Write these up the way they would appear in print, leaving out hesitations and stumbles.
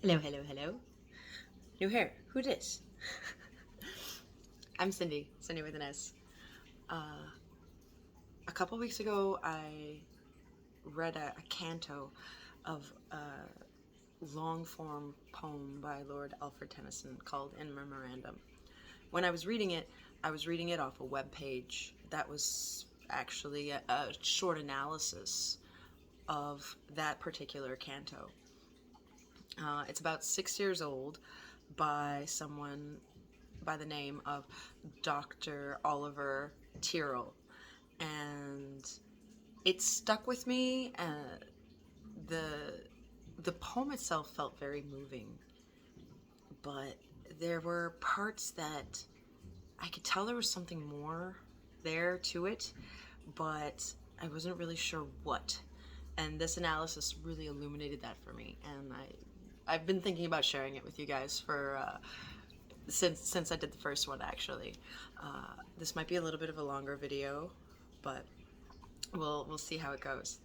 Hello, hello, hello. New hair. Who dis? I'm Cindy. Cindy with an S. A couple weeks ago, I read a canto of a long-form poem by Lord Alfred Tennyson called In Memorandum. When I was reading it off a web page that was actually a short analysis of that particular canto. It's about 6 years old by someone by the name of Dr. Oliver Tearle, and it stuck with me. The poem itself felt very moving, but there were parts that I could tell there was something more there to it, but I wasn't really sure what. And this analysis really illuminated that for me, and I've been thinking about sharing it with you guys for since I did the first one, actually. This might be a little bit of a longer video, but we'll see how it goes.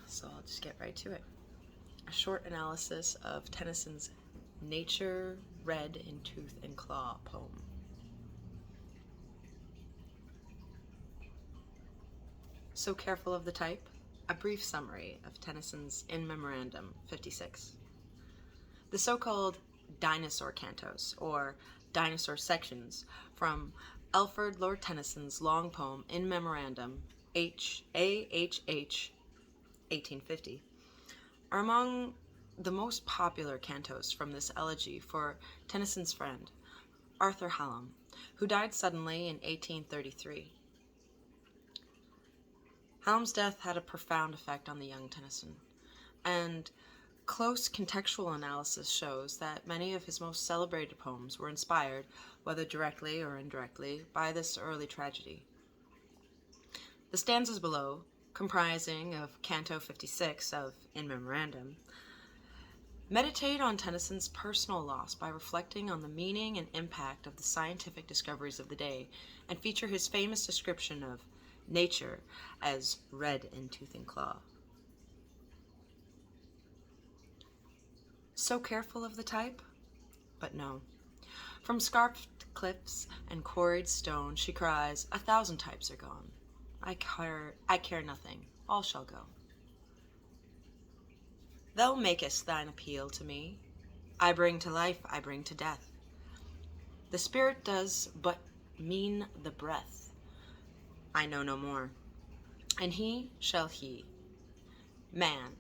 So I'll just get right to it. A short analysis of Tennyson's Nature Red in Tooth and Claw poem. So careful of the type? A brief summary of Tennyson's In Memorandum 56. The so-called dinosaur cantos, or dinosaur sections, from Alfred Lord Tennyson's long poem In Memorandum, H.A.H.H. 1850, are among the most popular cantos from this elegy for Tennyson's friend, Arthur Hallam, who died suddenly in 1833. Hallam's death had a profound effect on the young Tennyson, and close contextual analysis shows that many of his most celebrated poems were inspired, whether directly or indirectly, by this early tragedy. The stanzas below, comprising of Canto 56 of In Memorandum, meditate on Tennyson's personal loss by reflecting on the meaning and impact of the scientific discoveries of the day, and feature his famous description of nature as red in tooth and claw. So careful of the type? But no. From scarped cliffs and quarried stone she cries, 1,000 types are gone. I care nothing, all shall go. Thou makest thine appeal to me. I bring to life, I bring to death. The spirit does but mean the breath. I know no more. And he shall he. Man,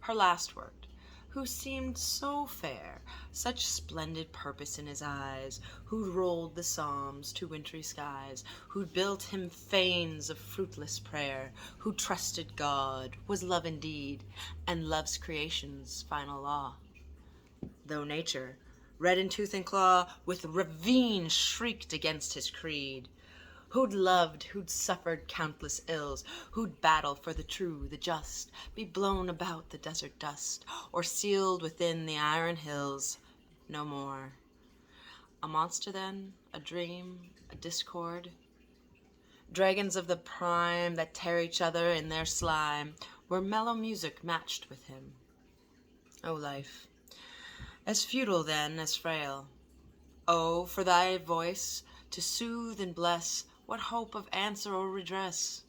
her last word, who seemed so fair, such splendid purpose in his eyes, who'd rolled the psalms to wintry skies, who'd built him fanes of fruitless prayer, who trusted God, was love indeed, and love's creation's final law. Though nature, red in tooth and claw, with ravine shrieked against his creed, who'd loved, who'd suffered countless ills, who'd battle for the true, the just, be blown about the desert dust, or sealed within the iron hills, no more. A monster then, a dream, a discord? Dragons of the prime that tear each other in their slime, were mellow music matched with him. O life, as futile then as frail. Oh, for thy voice to soothe and bless, what hope of answer or redress?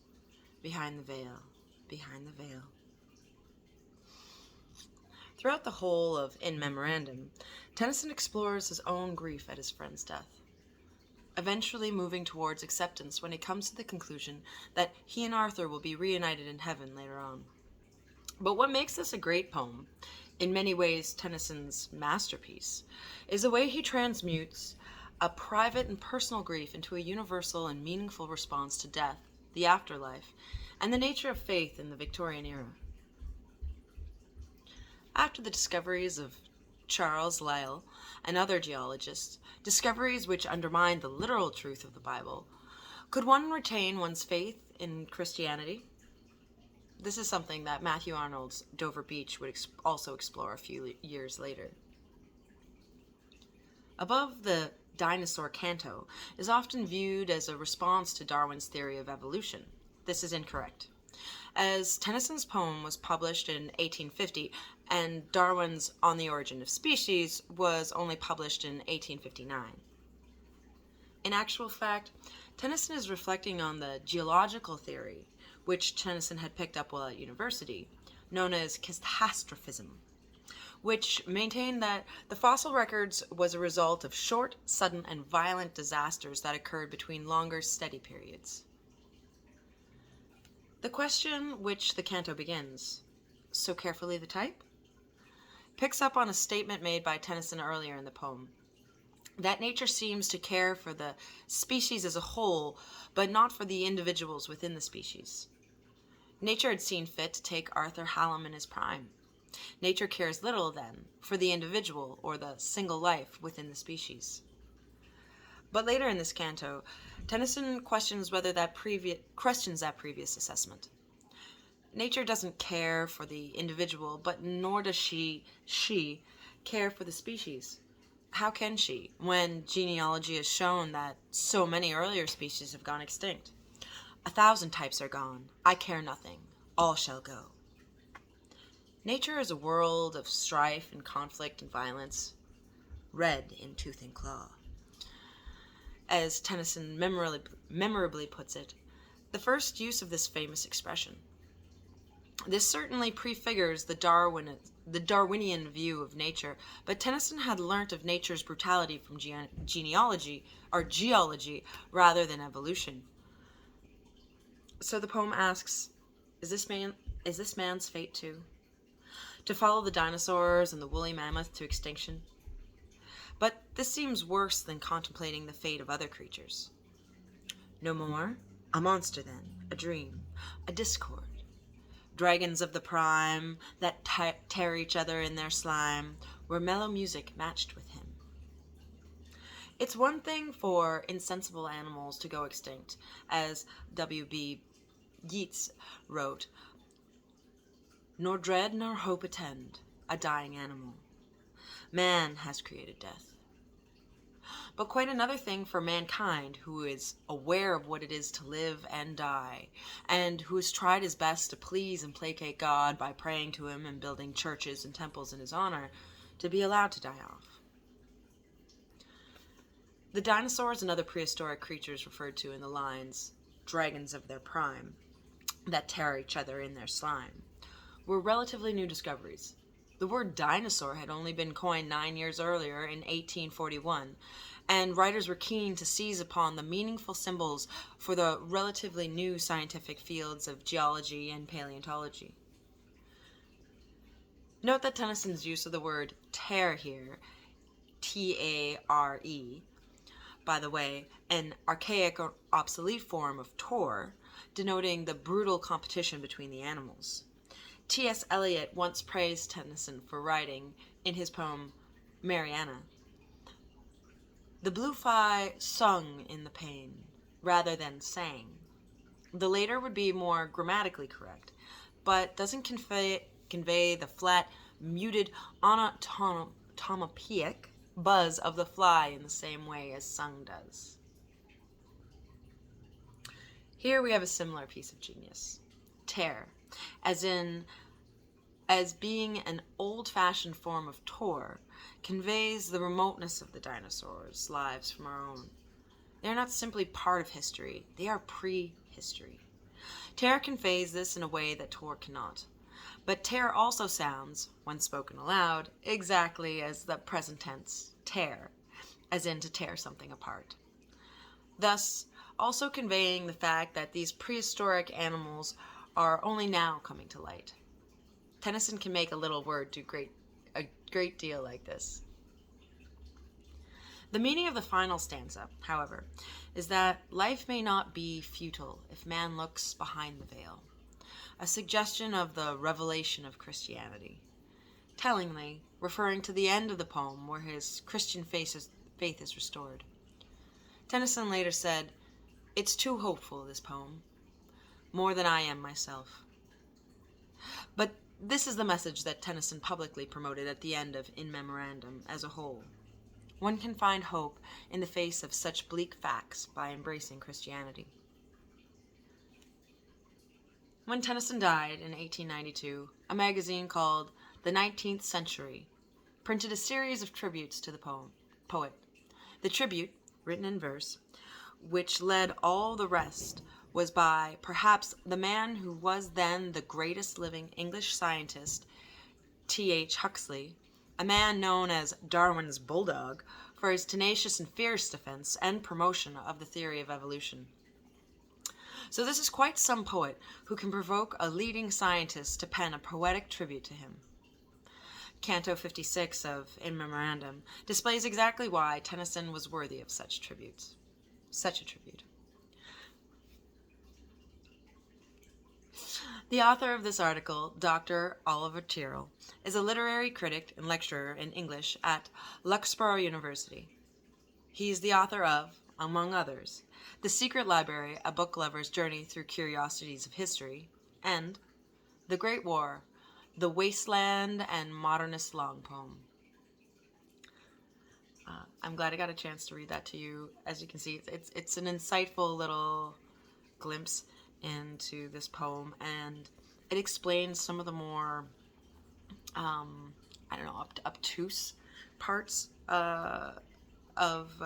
Behind the veil, behind the veil. Throughout the whole of In Memorandum, Tennyson explores his own grief at his friend's death, eventually moving towards acceptance when he comes to the conclusion that he and Arthur will be reunited in heaven later on. But what makes this a great poem, in many ways Tennyson's masterpiece, is the way he transmutes a private and personal grief into a universal and meaningful response to death, the afterlife, and the nature of faith in the Victorian era. After the discoveries of Charles Lyell and other geologists, discoveries which undermined the literal truth of the Bible, could one retain one's faith in Christianity? This is something that Matthew Arnold's Dover Beach would also explore a few years later. Above, the dinosaur canto is often viewed as a response to Darwin's theory of evolution. This is incorrect. as Tennyson's poem was published in 1850 and Darwin's On the Origin of Species was only published in 1859. In actual fact, Tennyson is reflecting on the geological theory, which Tennyson had picked up while at university, known as catastrophism, which maintained that the fossil records was a result of short, sudden, and violent disasters that occurred between longer, steady periods. The question which the canto begins, "So carefully the type?" picks up on a statement made by Tennyson earlier in the poem, that nature seems to care for the species as a whole, but not for the individuals within the species. Nature had seen fit to take Arthur Hallam in his prime. Nature cares little, then, for the individual or the single life within the species. But later in this canto, Tennyson questions that previous assessment. Nature doesn't care for the individual, but nor does she care for the species. How can she, when genealogy has shown that so many earlier species have gone extinct? 1,000 types are gone. I care nothing. All shall go. Nature is a world of strife and conflict and violence, red in tooth and claw. As Tennyson memorably puts it, the first use of this famous expression. This certainly prefigures the Darwinian view of nature, but Tennyson had learnt of nature's brutality from geology rather than evolution. So the poem asks, is this man's fate too? To follow the dinosaurs and the woolly mammoth to extinction? But this seems worse than contemplating the fate of other creatures. No more? A monster then, a dream, a discord. Dragons of the prime that tear each other in their slime, were mellow music matched with him. It's one thing for insensible animals to go extinct, as W.B. Yeats wrote, nor dread nor hope attend a dying animal. Man has created death. But quite another thing for mankind, who is aware of what it is to live and die, and who has tried his best to please and placate God by praying to him and building churches and temples in his honor, to be allowed to die off. The dinosaurs and other prehistoric creatures referred to in the lines, dragons of their prime, that tear each other in their slime, were relatively new discoveries. The word dinosaur had only been coined 9 years earlier in 1841, and writers were keen to seize upon the meaningful symbols for the relatively new scientific fields of geology and paleontology. Note that Tennyson's use of the word tear here, T-A-R-E, by the way, an archaic or obsolete form of tore, denoting the brutal competition between the animals. T.S. Eliot once praised Tennyson for writing, in his poem Mariana, the blue fly sung in the pane, rather than sang. The later would be more grammatically correct, but doesn't convey the flat, muted, onomatopoeic buzz of the fly in the same way as sung does. Here we have a similar piece of genius. Tear, as being an old-fashioned form of tore, conveys the remoteness of the dinosaurs' lives from our own. They are not simply part of history, they are pre-history. Tear conveys this in a way that tore cannot. But tear also sounds, when spoken aloud, exactly as the present tense, tear, as in to tear something apart. Thus, also conveying the fact that these prehistoric animals are only now coming to light. Tennyson can make a little word do a great deal like this. The meaning of the final stanza, however, is that life may not be futile if man looks behind the veil, a suggestion of the revelation of Christianity, tellingly referring to the end of the poem where his Christian faith is restored. Tennyson later said, "It's too hopeful, this poem, more than I am myself." But this is the message that Tennyson publicly promoted at the end of In Memorandum as a whole. One can find hope in the face of such bleak facts by embracing Christianity. When Tennyson died in 1892, a magazine called The 19th Century printed a series of tributes to the poet. The tribute, written in verse, which led all the rest, was by perhaps the man who was then the greatest living English scientist, T.H. Huxley, a man known as Darwin's bulldog for his tenacious and fierce defense and promotion of the theory of evolution. So this is quite some poet who can provoke a leading scientist to pen a poetic tribute to him. Canto 56 of In Memorandum displays exactly why Tennyson was worthy of such a tribute. The author of this article, Dr. Oliver Tearle, is a literary critic and lecturer in English at Loughborough University. He is the author of, among others, The Secret Library, A Book Lover's Journey Through Curiosities of History, and The Great War, The Wasteland and Modernist Long Poem. I'm glad I got a chance to read that to you. As you can see, it's an insightful little glimpse into this poem, and it explains some of the more, obtuse parts of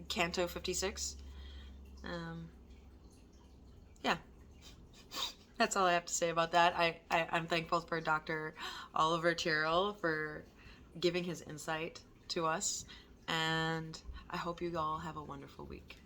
Canto 56. Yeah, that's all I have to say about that. I'm thankful for Dr. Oliver Tearle for giving his insight to us, and I hope you all have a wonderful week.